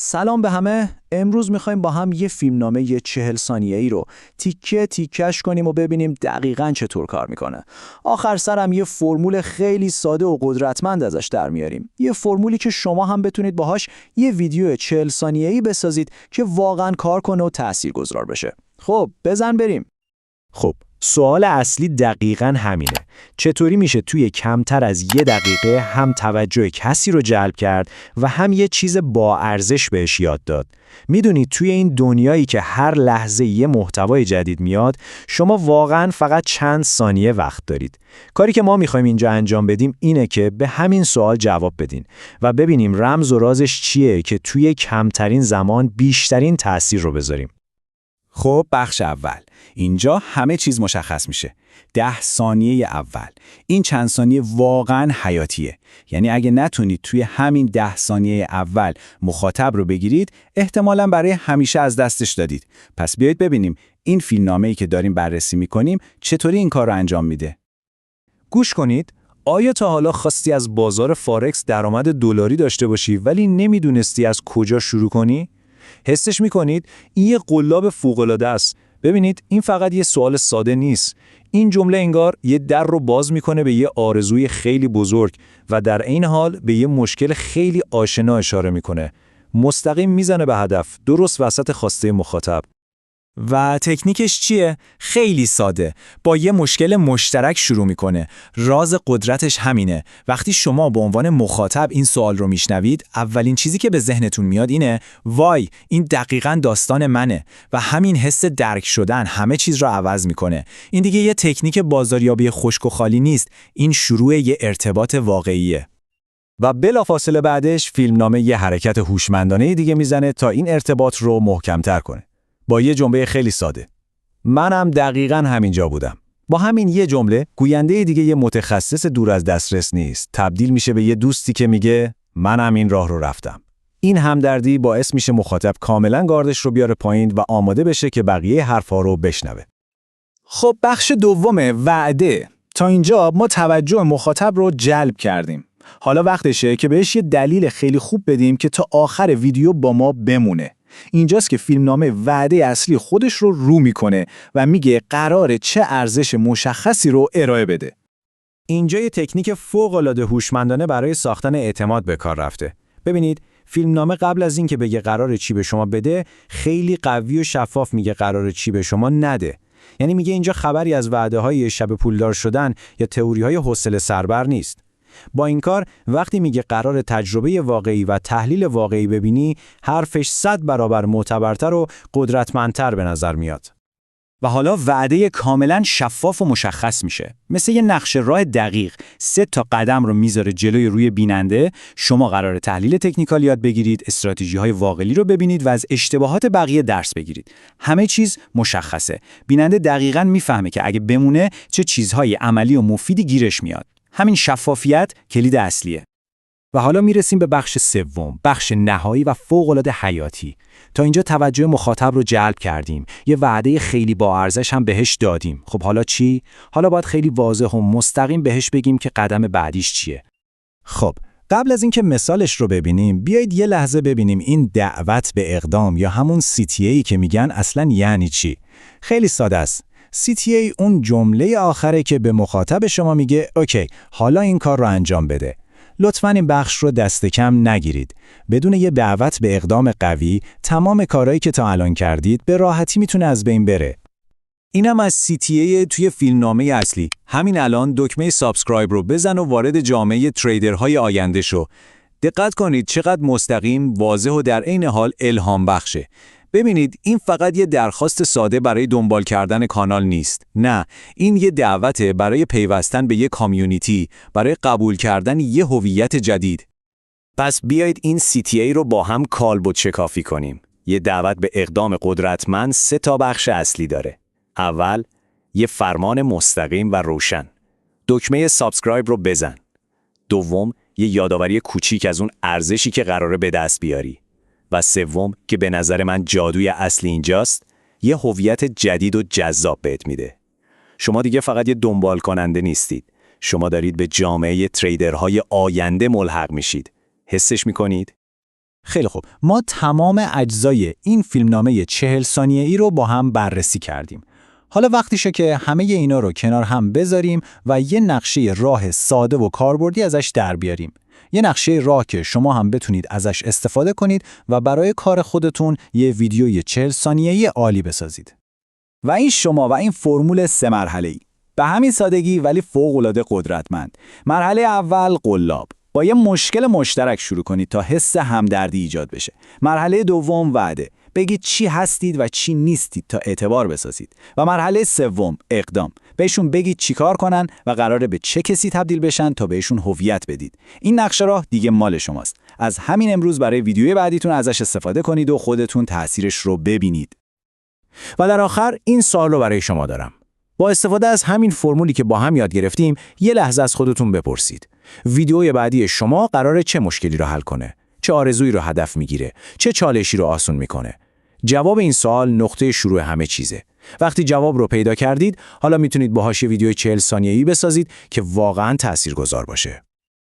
سلام به همه. امروز میخوایم با هم یه فیلمنامه 40 ثانیه‌ای رو تیکه تیکش کنیم و ببینیم دقیقاً چطور کار میکنه. آخر سرم یه فرمول خیلی ساده و قدرتمند ازش در میاریم. یه فرمولی که شما هم بتونید باهاش یه ویدیو 40 ثانیه‌ای بسازید که واقعاً کار کنه و تاثیرگذار بشه. خب بزن بریم. خب سوال اصلی دقیقاً همینه. چطوری میشه توی کمتر از 1 دقیقه هم توجه کسی رو جلب کرد و هم یه چیز با ارزش بهش یاد داد؟ میدونید توی این دنیایی که هر لحظه یه محتوای جدید میاد، شما واقعاً فقط چند ثانیه وقت دارید. کاری که ما میخوایم اینجا انجام بدیم اینه که به همین سوال جواب بدین و ببینیم رمز و رازش چیه که توی کمترین زمان بیشترین تأثیر رو بذاریم. خب بخش اول. اینجا همه چیز مشخص میشه. 10 ثانیه اول. این چند ثانیه واقعاً حیاتیه. یعنی اگه نتونید توی همین 10 ثانیه اول مخاطب رو بگیرید، احتمالاً برای همیشه از دستش دادید. پس بیایید ببینیم این فیلمنامه‌ای که داریم بررسی میکنیم چطوری این کار رو انجام میده. گوش کنید. آیا تا حالا خواستی از بازار فارکس درآمد دلاری داشته باشی ولی نمیدونستی از کجا شروع کنی؟ حسش میکنید؟ این یه قلاب فوق‌العاده است. ببینید این فقط یه سوال ساده نیست. این جمله انگار یه در رو باز میکنه به یه آرزوی خیلی بزرگ و در این حال به یه مشکل خیلی آشنا اشاره میکنه. مستقیم میزنه به هدف، درست وسط خواسته مخاطب. و تکنیکش چیه؟ خیلی ساده. با یه مشکل مشترک شروع میکنه. راز قدرتش همینه. وقتی شما به عنوان مخاطب این سوال رو میشنوید، اولین چیزی که به ذهنتون میاد اینه وای، این دقیقاً داستان منه. و همین حس درک شدن همه چیز رو عوض میکنه. این دیگه یه تکنیک بازاریابی خشک و خالی نیست. این شروع یه ارتباط واقعیه. و بلافاصله بعدش فیلمنامه یه حرکت هوشمندانه دیگه میزنه تا این ارتباط رو محکم‌تر کنه. با یه جمله خیلی ساده. منم دقیقاً همینجا بودم. با همین یه جمله، گوینده دیگه یه متخصص دور از دسترس نیست. تبدیل میشه به یه دوستی که میگه منم این راه رو رفتم. این همدردی باعث میشه مخاطب کاملاً گاردش رو بیاره پایین و آماده بشه که بقیه حرفا رو بشنوه. خب بخش دوم، وعده. تا اینجا ما توجه مخاطب رو جلب کردیم. حالا وقتشه که بهش یه دلیل خیلی خوب بدیم که تا آخر ویدیو با ما بمونه. اینجاست که فیلمنامه وعده اصلی خودش رو میکنه و میگه قراره چه ارزش مشخصی رو ارائه بده. اینجا یه تکنیک فوق‌العاده هوشمندانه برای ساختن اعتماد به کار رفته. ببینید، فیلمنامه قبل از این که بگه قراره چی به شما بده، خیلی قوی و شفاف میگه قراره چی به شما نده. یعنی میگه اینجا خبری از وعده‌های شب پولدار شدن یا تئوری‌های حوصله سربر نیست. با این کار وقتی میگه قرار تجربه واقعی و تحلیل واقعی ببینی، حرفش 100 برابر معتبرتر و قدرتمندتر به نظر میاد. و حالا وعده کاملا شفاف و مشخص میشه. مثل یه نقشه راه دقیق 3 تا قدم رو میذاره جلوی روی بیننده. شما قراره تحلیل تکنیکال یاد بگیرید، استراتژی‌های واقعی رو ببینید و از اشتباهات بقیه درس بگیرید. همه چیز مشخصه. بیننده دقیقاً میفهمه که اگه بمونه چه چیزهای عملی و مفیدی گیرش میاد. همین شفافیت کلید اصلیه. و حالا میرسیم به بخش سوم، بخش نهایی و فوق‌العاده حیاتی. تا اینجا توجه مخاطب رو جلب کردیم، یه وعده خیلی با ارزش هم بهش دادیم. خب حالا چی؟ حالا باید خیلی واضح و مستقیم بهش بگیم که قدم بعدیش چیه. خب قبل از اینکه مثالش رو ببینیم، بیایید یه لحظه ببینیم این دعوت به اقدام یا همون CTA که میگن اصلاً یعنی چی. خیلی ساده است. CTA اون جمله آخره که به مخاطب شما میگه اوکی، حالا این کار رو انجام بده. لطفاً این بخش رو دست کم نگیرید. بدون یه دعوت به اقدام قوی، تمام کارهایی که تا الان کردید به راحتی میتونه از بین بره. اینم از CTA توی فیلمنامه اصلی. همین الان دکمه سابسکرایب رو بزن و وارد جامعه تریدرهای آینده شو. دقت کنید چقدر مستقیم، واضح و در عین حال الهام بخشه. ببینید این فقط یه درخواست ساده برای دنبال کردن کانال نیست. نه، این یه دعوته برای پیوستن به یه کامیونیتی، برای قبول کردن یه هویت جدید. پس بیایید این CTA رو با هم کالبد شکافی کنیم. یه دعوت به اقدام قدرتمند 3 تا بخش اصلی داره. اول، یه فرمان مستقیم و روشن. دکمه سابسکرایب رو بزن. دوم، یه یادآوری کوچیک از اون ارزشی که قراره به دست بیاری. و سوم که به نظر من جادوی اصلی اینجاست، یه هویت جدید و جذاب بهت میده. شما دیگه فقط یه دنبال کننده نیستید. شما دارید به جامعه تریدرهای آینده ملحق میشید. حسش میکنید؟ خیلی خوب، ما تمام اجزای این فیلمنامه 40 ثانیه‌ای رو با هم بررسی کردیم. حالا وقتشه که همه اینا رو کنار هم بذاریم و یه نقشه راه ساده و کاربردی ازش در بیاریم. یه نقشه راه که شما هم بتونید ازش استفاده کنید و برای کار خودتون یه ویدیوی 40 ثانیه‌ای عالی بسازید. و این شما و این فرمول 3 مرحله‌ای. به همین سادگی ولی فوق‌العاده قدرتمند. مرحله اول قلاب. با یه مشکل مشترک شروع کنید تا حس همدردی ایجاد بشه. مرحله دوم وعده. بگید چی هستید و چی نیستید تا اعتبار بسازید. و مرحله سوم اقدام. بهشون بگید چی کار کنن و قراره به چه کسی تبدیل بشن تا بهشون هویت بدید. این نقشه راه دیگه مال شماست. از همین امروز برای ویدیوی بعدیتون ازش استفاده کنید و خودتون تأثیرش رو ببینید. و در آخر این سوال رو برای شما دارم. با استفاده از همین فرمولی که با هم یاد گرفتیم، یه لحظه از خودتون بپرسید. ویدیوی بعدی شما قراره چه مشکلی رو حل کنه؟ چه آرزویی رو هدف میگیره؟ چه چالشی رو آسون میکنه؟ جواب این سوال نقطه شروع همه چیزه. وقتی جواب رو پیدا کردید، حالا میتونید باهاش ویدیوی 40 ثانیه‌ای بسازید که واقعاً تاثیرگذار باشه.